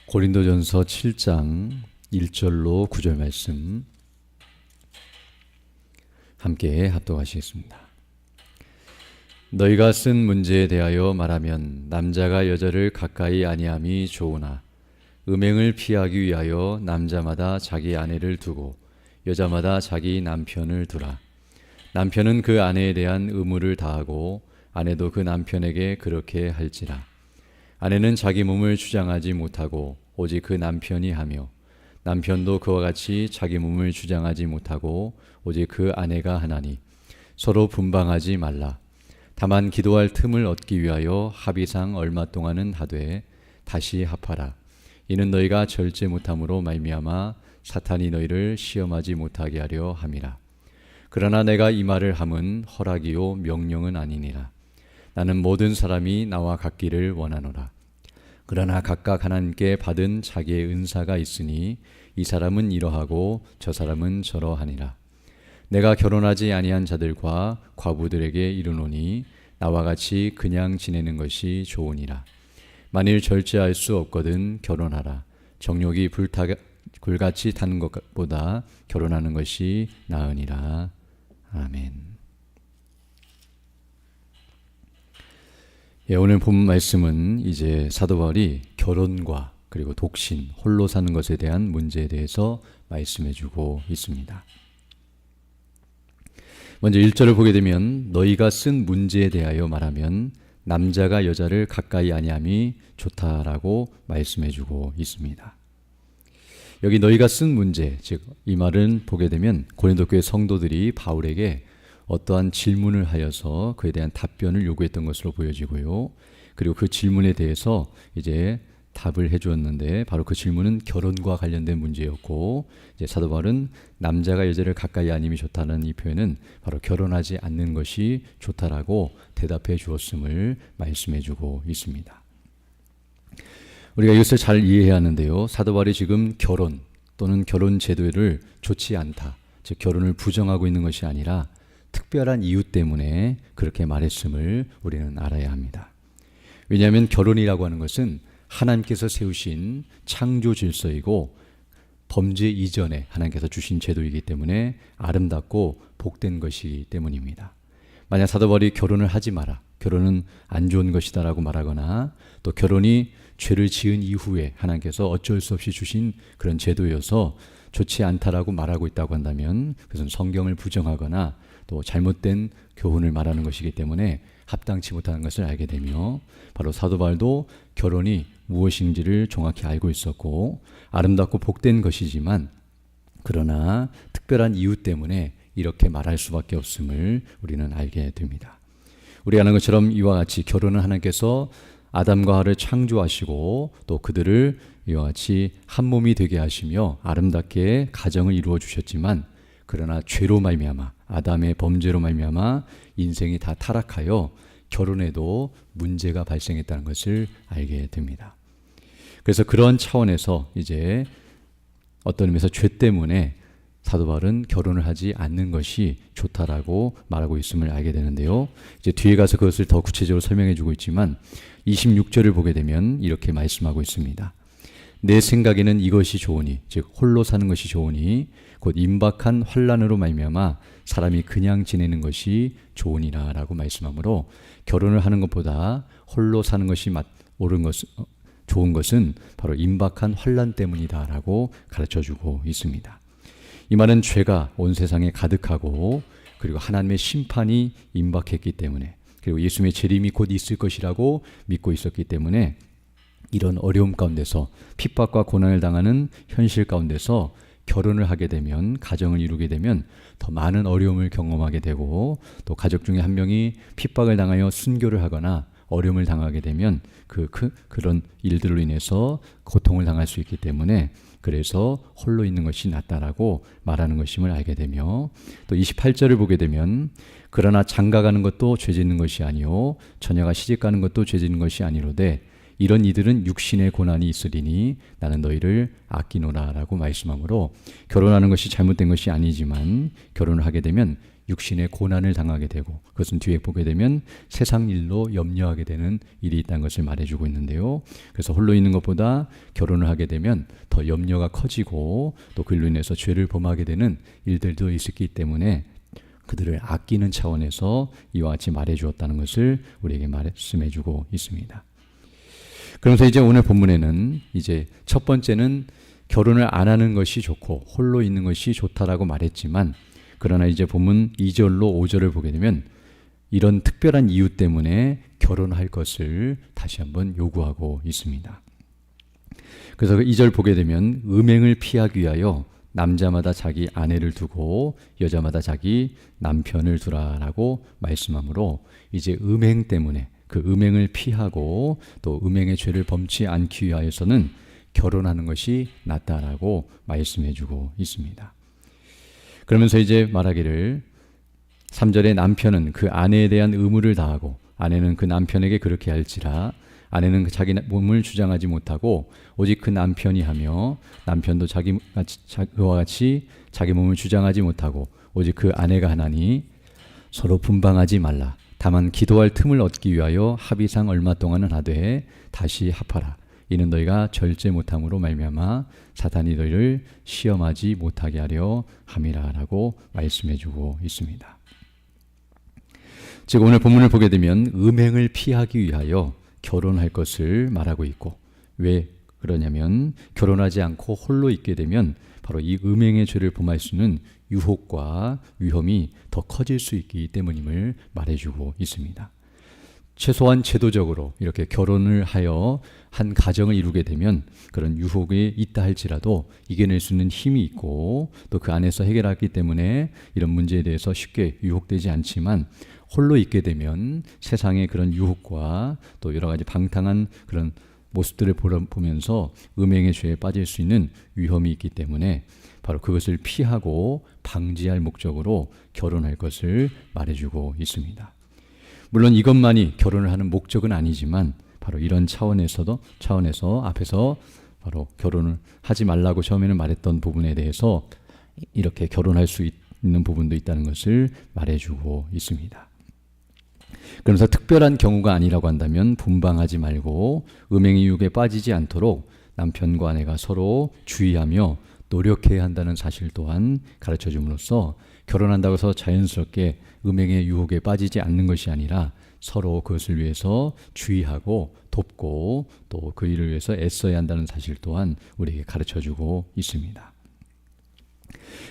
고린도전서 7장 1절로 9절 말씀 함께 합독하시겠습니다. 너희가 쓴 문제에 대하여 말하면 남자가 여자를 가까이 아니함이 좋으나 음행을 피하기 위하여 남자마다 자기 아내를 두고 여자마다 자기 남편을 두라. 남편은 그 아내에 대한 의무를 다하고 아내도 그 남편에게 그렇게 할지라. 아내는 자기 몸을 주장하지 못하고 오직 그 남편이 하며 남편도 그와 같이 자기 몸을 주장하지 못하고 오직 그 아내가 하나니 서로 분방하지 말라. 다만 기도할 틈을 얻기 위하여 합의상 얼마 동안은 하되 다시 합하라. 이는 너희가 절제 못함으로 말미암아 사탄이 너희를 시험하지 못하게 하려 함이라. 그러나 내가 이 말을 함은 허락이요 명령은 아니니라. 나는 모든 사람이 나와 같기를 원하노라. 그러나 각각 하나님께 받은 자기의 은사가 있으니 이 사람은 이러하고 저 사람은 저러하니라. 내가 결혼하지 아니한 자들과 과부들에게 이르노니 나와 같이 그냥 지내는 것이 좋으니라. 만일 절제할 수 없거든 결혼하라. 정욕이 불같이 타는 것보다 결혼하는 것이 나으니라. 아멘. 오늘 본 말씀은 이제 사도 바울이 결혼과 그리고 독신, 홀로 사는 것에 대한 문제에 대해서 말씀해 주고 있습니다. 먼저 1절을 보게 되면 너희가 쓴 문제에 대하여 말하면 남자가 여자를 가까이 아니함이 좋다라고 말씀해 주고 있습니다. 여기 너희가 쓴 문제, 즉 이 말은 보게 되면 고린도 교회 성도들이 바울에게 어떠한 질문을 하여서 그에 대한 답변을 요구했던 것으로 보여지고요. 그리고 그 질문에 대해서 이제 답을 해주었는데 바로 그 질문은 결혼과 관련된 문제였고, 이제 사도 바울은 남자가 여자를 가까이 아님이 좋다는 이 표현은 바로 결혼하지 않는 것이 좋다라고 대답해 주었음을 말씀해 주고 있습니다. 우리가 이것을 잘 이해해야 하는데요. 사도 바울이 지금 결혼 또는 결혼 제도를 좋지 않다, 즉 결혼을 부정하고 있는 것이 아니라 특별한 이유 때문에 그렇게 말했음을 우리는 알아야 합니다. 왜냐하면 결혼이라고 하는 것은 하나님께서 세우신 창조 질서이고 범죄 이전에 하나님께서 주신 제도이기 때문에 아름답고 복된 것이기 때문입니다. 만약 사도 바울이 결혼을 하지 마라, 결혼은 안 좋은 것이다 라고 말하거나 또 결혼이 죄를 지은 이후에 하나님께서 어쩔 수 없이 주신 그런 제도여서 좋지 않다라고 말하고 있다고 한다면 그것은 성경을 부정하거나 또 잘못된 교훈을 말하는 것이기 때문에 합당치 못하는 것을 알게 되며, 바로 사도 바울도 결혼이 무엇인지를 정확히 알고 있었고 아름답고 복된 것이지만 그러나 특별한 이유 때문에 이렇게 말할 수밖에 없음을 우리는 알게 됩니다. 우리가 아는 것처럼 이와 같이 결혼은 하나님께서 아담과 하와를 창조하시고 또 그들을 이와 같이 한 몸이 되게 하시며 아름답게 가정을 이루어 주셨지만, 그러나 죄로 말미암아 아담의 범죄로 말미암아 인생이 다 타락하여 결혼에도 문제가 발생했다는 것을 알게 됩니다. 그래서 그런 차원에서 이제 어떤 의미에서 죄 때문에 사도 바울은 결혼을 하지 않는 것이 좋다라고 말하고 있음을 알게 되는데요. 이제 뒤에 가서 그것을 더 구체적으로 설명해 주고 있지만 26절을 보게 되면 이렇게 말씀하고 있습니다. 내 생각에는 이것이 좋으니, 즉 홀로 사는 것이 좋으니 곧 임박한 환난으로 말미암아 사람이 그냥 지내는 것이 좋으니라 라고 말씀하므로 결혼을 하는 것보다 홀로 사는 것이 좋은 것은 바로 임박한 환난 때문이다 라고 가르쳐주고 있습니다. 이 말은 죄가 온 세상에 가득하고 그리고 하나님의 심판이 임박했기 때문에, 그리고 예수님의 재림이 곧 있을 것이라고 믿고 있었기 때문에 이런 어려움 가운데서 핍박과 고난을 당하는 현실 가운데서 결혼을 하게 되면, 가정을 이루게 되면 더 많은 어려움을 경험하게 되고 또 가족 중에 한 명이 핍박을 당하여 순교를 하거나 어려움을 당하게 되면 그런 일들로 인해서 고통을 당할 수 있기 때문에 그래서 홀로 있는 것이 낫다라고 말하는 것임을 알게 되며, 또 28절을 보게 되면 그러나 장가가는 것도 죄짓는 것이 아니요 처녀가 시집가는 것도 죄짓는 것이 아니로되 이런 이들은 육신의 고난이 있으리니 나는 너희를 아끼노라 라고 말씀하므로 결혼하는 것이 잘못된 것이 아니지만 결혼을 하게 되면 육신의 고난을 당하게 되고, 그것은 뒤에 보게 되면 세상 일로 염려하게 되는 일이 있다는 것을 말해주고 있는데요. 그래서 홀로 있는 것보다 결혼을 하게 되면 더 염려가 커지고 또 그로 인해서 죄를 범하게 되는 일들도 있었기 때문에 그들을 아끼는 차원에서 이와 같이 말해주었다는 것을 우리에게 말씀해주고 있습니다. 그러면서 이제 오늘 본문에는 이제 첫 번째는 결혼을 안 하는 것이 좋고 홀로 있는 것이 좋다라고 말했지만, 그러나 이제 본문 2절로 5절을 보게 되면 이런 특별한 이유 때문에 결혼할 것을 다시 한번 요구하고 있습니다. 그래서 2절 보게 되면 음행을 피하기 위하여 남자마다 자기 아내를 두고 여자마다 자기 남편을 두라라고 말씀하므로, 이제 음행 때문에 그 음행을 피하고 또 음행의 죄를 범치 않기 위하여서는 결혼하는 것이 낫다라고 말씀해주고 있습니다. 그러면서 이제 말하기를 3절에 남편은 그 아내에 대한 의무를 다하고 아내는 그 남편에게 그렇게 할지라, 아내는 자기 몸을 주장하지 못하고 오직 그 남편이 하며 남편도 그와 같이 자기 몸을 주장하지 못하고 오직 그 아내가 하나니 서로 분방하지 말라. 다만 기도할 틈을 얻기 위하여 합의상 얼마 동안은 하되 다시 합하라. 이는 너희가 절제 못함으로 말미암아 사탄이 너희를 시험하지 못하게 하려 함이라라고 말씀해주고 있습니다. 즉 오늘 본문을 보게 되면 음행을 피하기 위하여 결혼할 것을 말하고 있고, 왜 그러냐면 결혼하지 않고 홀로 있게 되면 바로 이 음행의 죄를 범할 수 있는 유혹과 위험이 더 커질 수 있기 때문임을 말해주고 있습니다. 최소한 제도적으로 이렇게 결혼을 하여 한 가정을 이루게 되면 그런 유혹이 있다 할지라도 이겨낼 수 있는 힘이 있고 또 그 안에서 해결하기 때문에 이런 문제에 대해서 쉽게 유혹되지 않지만, 홀로 있게 되면 세상의 그런 유혹과 또 여러 가지 방탕한 그런 모습들을 보면서 음행의 죄에 빠질 수 있는 위험이 있기 때문에 바로 그것을 피하고 방지할 목적으로 결혼할 것을 말해주고 있습니다. 물론 이것만이 결혼을 하는 목적은 아니지만 바로 이런 차원에서 앞에서 바로 결혼을 하지 말라고 처음에는 말했던 부분에 대해서 이렇게 결혼할 수 있는 부분도 있다는 것을 말해주고 있습니다. 그러면서 특별한 경우가 아니라고 한다면 분방하지 말고 음행의 유혹에 빠지지 않도록 남편과 아내가 서로 주의하며 노력해야 한다는 사실 또한 가르쳐 줌으로써 결혼한다고 해서 자연스럽게 음행의 유혹에 빠지지 않는 것이 아니라 서로 그것을 위해서 주의하고 돕고 또 그 일을 위해서 애써야 한다는 사실 또한 우리에게 가르쳐주고 있습니다.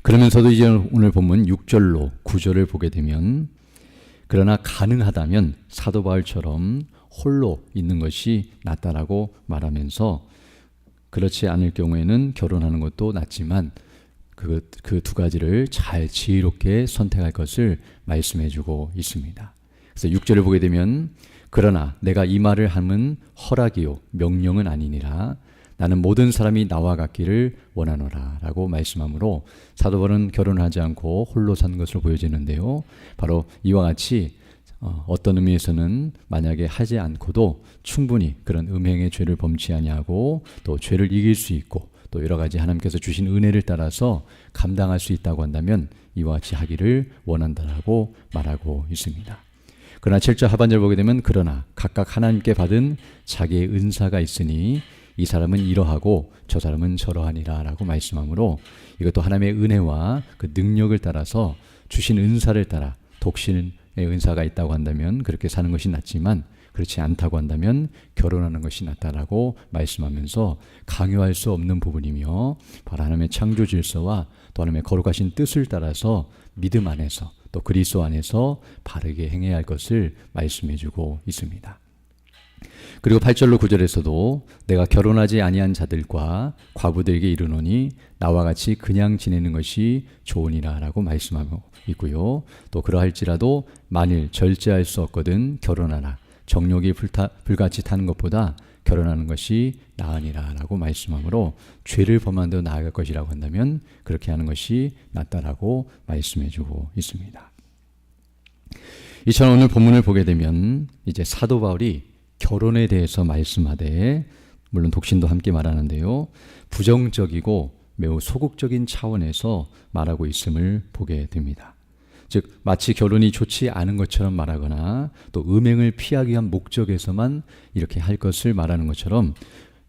그러면서도 이제 오늘 본문 6절로 9절을 보게 되면, 그러나 가능하다면 사도 바울처럼 홀로 있는 것이 낫다라고 말하면서, 그렇지 않을 경우에는 결혼하는 것도 낫지만 그 두 가지를 잘 지혜롭게 선택할 것을 말씀해주고 있습니다. 그래서 6절을 보게 되면, 그러나 내가 이 말을 함은 허락이요 명령은 아니니라. 나는 모든 사람이 나와 같기를 원하노라 라고 말씀하므로 사도 바울은 결혼하지 않고 홀로 산 것으로 보여지는데요. 바로 이와 같이 어떤 의미에서는 만약에 하지 않고도 충분히 그런 음행의 죄를 범치 아니하고 또 죄를 이길 수 있고 또 여러 가지 하나님께서 주신 은혜를 따라서 감당할 수 있다고 한다면 이와 같이 하기를 원한다라고 말하고 있습니다. 그러나 7절 하반절 보게 되면, 그러나 각각 하나님께 받은 자기의 은사가 있으니 이 사람은 이러하고 저 사람은 저러하니라 라고 말씀하므로, 이것도 하나님의 은혜와 그 능력을 따라서 주신 은사를 따라 독신의 은사가 있다고 한다면 그렇게 사는 것이 낫지만, 그렇지 않다고 한다면 결혼하는 것이 낫다라고 말씀하면서 강요할 수 없는 부분이며, 바로 하나님의 창조 질서와 또 하나님의 거룩하신 뜻을 따라서 믿음 안에서 또 그리스도 안에서 바르게 행해야 할 것을 말씀해주고 있습니다. 그리고 8절로 9절에서도 내가 결혼하지 아니한 자들과 과부들에게 이르노니 나와 같이 그냥 지내는 것이 좋으니라 라고 말씀하고 있고요. 또 그러할지라도 만일 절제할 수 없거든 결혼하라. 정욕이 불같이 타는 것보다 결혼하는 것이 나으니라 라고 말씀하므로 죄를 범한 데 나아갈 것이라고 한다면 그렇게 하는 것이 낫다라고 말씀해주고 있습니다. 이처럼 오늘 본문을 보게 되면 이제 사도 바울이 결혼에 대해서 말씀하되, 물론 독신도 함께 말하는데요, 부정적이고 매우 소극적인 차원에서 말하고 있음을 보게 됩니다. 즉 마치 결혼이 좋지 않은 것처럼 말하거나 또 음행을 피하기 위한 목적에서만 이렇게 할 것을 말하는 것처럼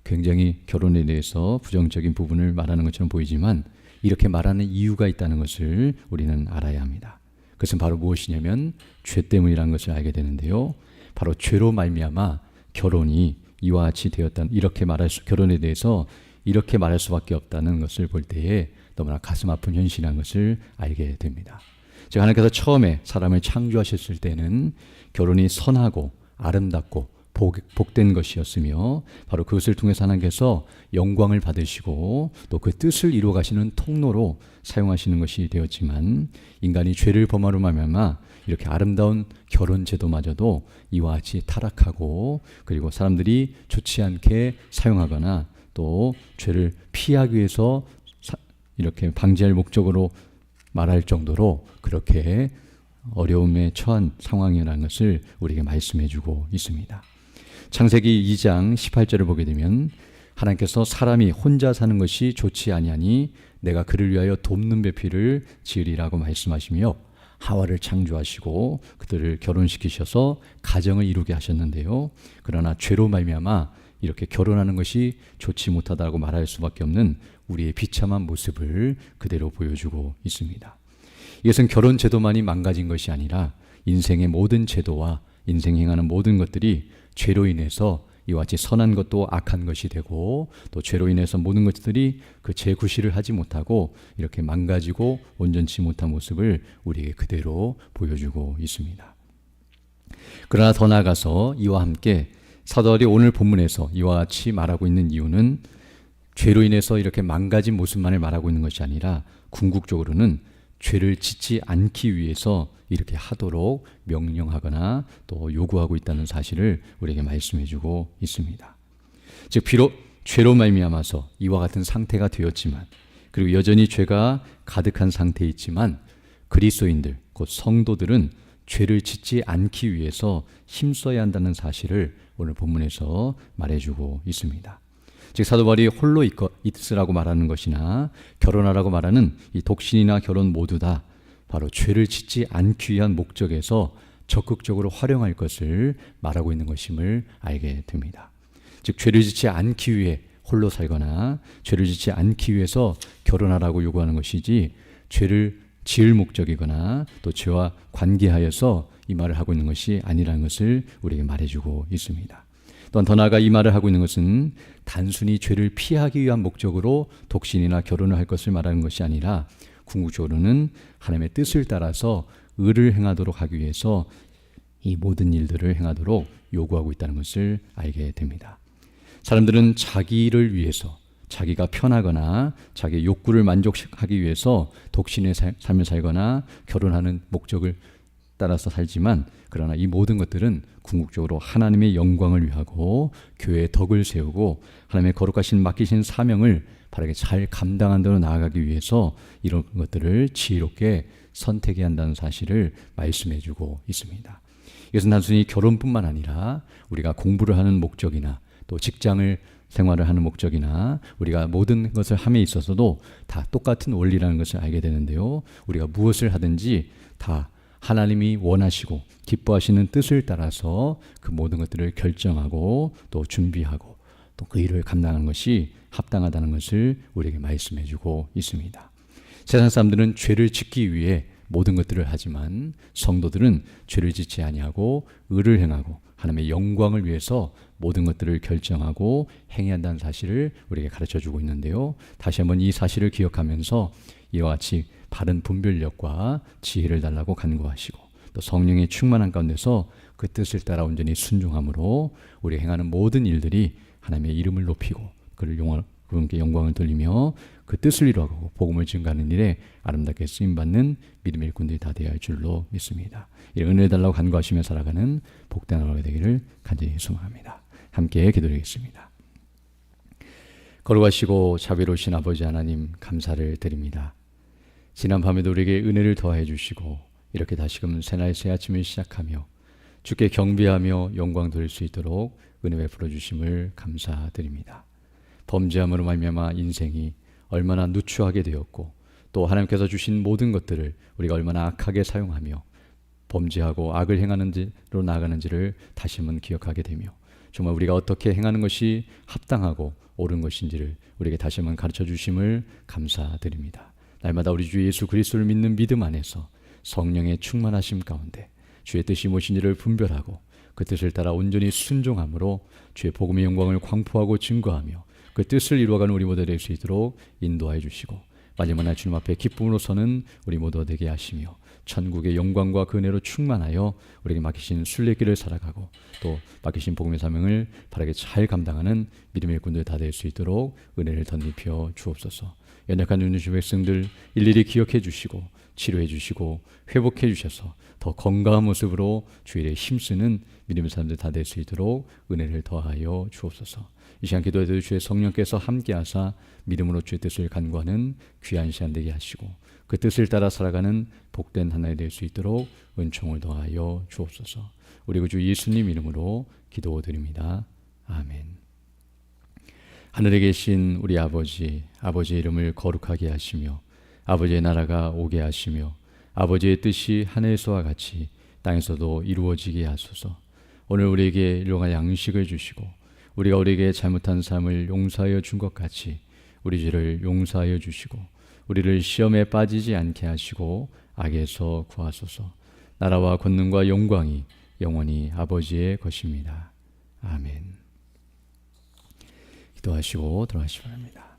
굉장히 결혼에 대해서 부정적인 부분을 말하는 것처럼 보이지만 이렇게 말하는 이유가 있다는 것을 우리는 알아야 합니다. 그것은 바로 무엇이냐면 죄 때문이라는 것을 알게 되는데요. 바로 죄로 말미암아 결혼이 이와 같이 되었다는, 이렇게 말할 수, 결혼에 대해서 이렇게 말할 수밖에 없다는 것을 볼 때에 너무나 가슴 아픈 현실이라는 것을 알게 됩니다. 즉 하나님께서 처음에 사람을 창조하셨을 때는 결혼이 선하고 아름답고 복된 것이었으며 바로 그것을 통해서 하나님께서 영광을 받으시고 또 그 뜻을 이루어 가시는 통로로 사용하시는 것이 되었지만 인간이 죄를 범하로 말미암아 이렇게 아름다운 결혼 제도마저도 이와 같이 타락하고 그리고 사람들이 좋지 않게 사용하거나 또 죄를 피하기 위해서 이렇게 방지할 목적으로 말할 정도로 그렇게 어려움에 처한 상황이라는 것을 우리에게 말씀해 주고 있습니다. 창세기 2장 18절을 보게 되면 하나님께서 사람이 혼자 사는 것이 좋지 아니하니 내가 그를 위하여 돕는 배필을 지으리라고 말씀하시며 하와를 창조하시고 그들을 결혼시키셔서 가정을 이루게 하셨는데요. 그러나 죄로 말미암아 이렇게 결혼하는 것이 좋지 못하다고 말할 수밖에 없는 우리의 비참한 모습을 그대로 보여주고 있습니다. 이것은 결혼 제도만이 망가진 것이 아니라 인생의 모든 제도와 인생에 행하는 모든 것들이 죄로 인해서 이와 같이 선한 것도 악한 것이 되고 또 죄로 인해서 모든 것들이 그 재구실을 하지 못하고 이렇게 망가지고 온전치 못한 모습을 우리에게 그대로 보여주고 있습니다. 그러나 더 나아가서 이와 함께 사도 바울이 오늘 본문에서 이와 같이 말하고 있는 이유는 죄로 인해서 이렇게 망가진 모습만을 말하고 있는 것이 아니라 궁극적으로는 죄를 짓지 않기 위해서 이렇게 하도록 명령하거나 또 요구하고 있다는 사실을 우리에게 말씀해주고 있습니다. 즉 비록 죄로 말미암아서 이와 같은 상태가 되었지만 그리고 여전히 죄가 가득한 상태에 있지만 그리스도인들 곧 성도들은 죄를 짓지 않기 위해서 힘써야 한다는 사실을 오늘 본문에서 말해주고 있습니다. 즉 사도 바울이 홀로 있으라고 말하는 것이나 결혼하라고 말하는 이 독신이나 결혼 모두 다 바로 죄를 짓지 않기 위한 목적에서 적극적으로 활용할 것을 말하고 있는 것임을 알게 됩니다. 즉 죄를 짓지 않기 위해 홀로 살거나 죄를 짓지 않기 위해서 결혼하라고 요구하는 것이지 죄를 지을 목적이거나 또 죄와 관계하여서 이 말을 하고 있는 것이 아니라는 것을 우리에게 말해주고 있습니다. 또한 더 나아가 이 말을 하고 있는 것은 단순히 죄를 피하기 위한 목적으로 독신이나 결혼을 할 것을 말하는 것이 아니라 궁극적으로는 하나님의 뜻을 따라서 의를 행하도록 하기 위해서 이 모든 일들을 행하도록 요구하고 있다는 것을 알게 됩니다. 사람들은 자기를 위해서 자기가 편하거나 자기의 욕구를 만족하기 위해서 독신의 삶을 살거나 결혼하는 목적을 따라서 살지만 그러나 이 모든 것들은 궁극적으로 하나님의 영광을 위하고 교회의 덕을 세우고 하나님의 거룩하신 맡기신 사명을 바르게 잘 감당한 대로 나아가기 위해서 이런 것들을 지혜롭게 선택해야 한다는 사실을 말씀해 주고 있습니다. 이것은 단순히 결혼뿐만 아니라 우리가 공부를 하는 목적이나 또 직장을 생활을 하는 목적이나 우리가 모든 것을 함에 있어서도 다 똑같은 원리라는 것을 알게 되는데요. 우리가 무엇을 하든지 다 하나님이 원하시고 기뻐하시는 뜻을 따라서 그 모든 것들을 결정하고 또 준비하고 또 그 일을 감당하는 것이 합당하다는 것을 우리에게 말씀해 주고 있습니다. 세상 사람들은 죄를 짓기 위해 모든 것들을 하지만 성도들은 죄를 짓지 아니하고 의를 행하고 하나님의 영광을 위해서 모든 것들을 결정하고 행해야 한다는 사실을 우리에게 가르쳐 주고 있는데요. 다시 한번 이 사실을 기억하면서 이와 같이 바른 분별력과 지혜를 달라고 간구하시고 또 성령의 충만한 가운데서 그 뜻을 따라 온전히 순종함으로 우리 행하는 모든 일들이 하나님의 이름을 높이고 그분께 영광을 돌리며 그 뜻을 이루어가고 복음을 증가하는 일에 아름답게 쓰임받는 믿음의 일꾼들이 다 되어야 할 줄로 믿습니다. 이런 은혜 달라고 간구하시며 살아가는 복된 하루가 되기를 간절히 소망합니다. 함께 기도드리겠습니다. 거룩하시고 자비로우신 아버지 하나님 감사를 드립니다. 지난 밤에도 우리에게 은혜를 더해 주시고 이렇게 다시금 새날 새 아침을 시작하며 주께 경배하며 영광 돌릴 수 있도록 은혜 베풀어 주심을 감사드립니다. 범죄함으로 말미암아 인생이 얼마나 누추하게 되었고 또 하나님께서 주신 모든 것들을 우리가 얼마나 악하게 사용하며 범죄하고 악을 행하는지로 나아가는지를 다시 한번 기억하게 되며 정말 우리가 어떻게 행하는 것이 합당하고 옳은 것인지를 우리에게 다시 한번 가르쳐 주심을 감사드립니다. 날마다 우리 주 예수 그리스도를 믿는 믿음 안에서 성령의 충만하심 가운데 주의 뜻이 무엇인지를 분별하고 그 뜻을 따라 온전히 순종함으로 주의 복음의 영광을 광포하고 증거하며 그 뜻을 이루어가는 우리 모두 될 수 있도록 인도하여 주시고 마지막 날 주님 앞에 기쁨으로 서는 우리 모두 되게 하시며 천국의 영광과 그 은혜로 충만하여 우리에게 맡기신 순례길을 살아가고 또 맡기신 복음의 사명을 바르게 잘 감당하는 믿음의 일꾼들 다 될 수 있도록 은혜를 덧입혀 주옵소서. 연약한 주님 백성들 일일이 기억해 주시고 치료해 주시고 회복해 주셔서 더 건강한 모습으로 주의 일에 힘쓰는 믿음의 사람들 다 될 수 있도록 은혜를 더하여 주옵소서. 이 시간 기도해도 주의 성령께서 함께하사 믿음으로 주의 뜻을 간구하는 귀한 시간 되게 하시고 그 뜻을 따라 살아가는 복된 하나가 될 수 있도록 은총을 더하여 주옵소서. 우리 구주 예수님 이름으로 기도드립니다. 아멘. 하늘에 계신 우리 아버지, 아버지의 이름을 거룩하게 하시며 아버지의 나라가 오게 하시며 아버지의 뜻이 하늘에서와 같이 땅에서도 이루어지게 하소서. 오늘 우리에게 일용할 양식을 주시고 우리가 우리에게 잘못한 삶을 용서하여 준 것 같이 우리 죄를 용서하여 주시고 우리를 시험에 빠지지 않게 하시고 악에서 구하소서. 나라와 권능과 영광이 영원히 아버지의 것입니다. 아멘. 기도하시고 들어가시기 바랍니다.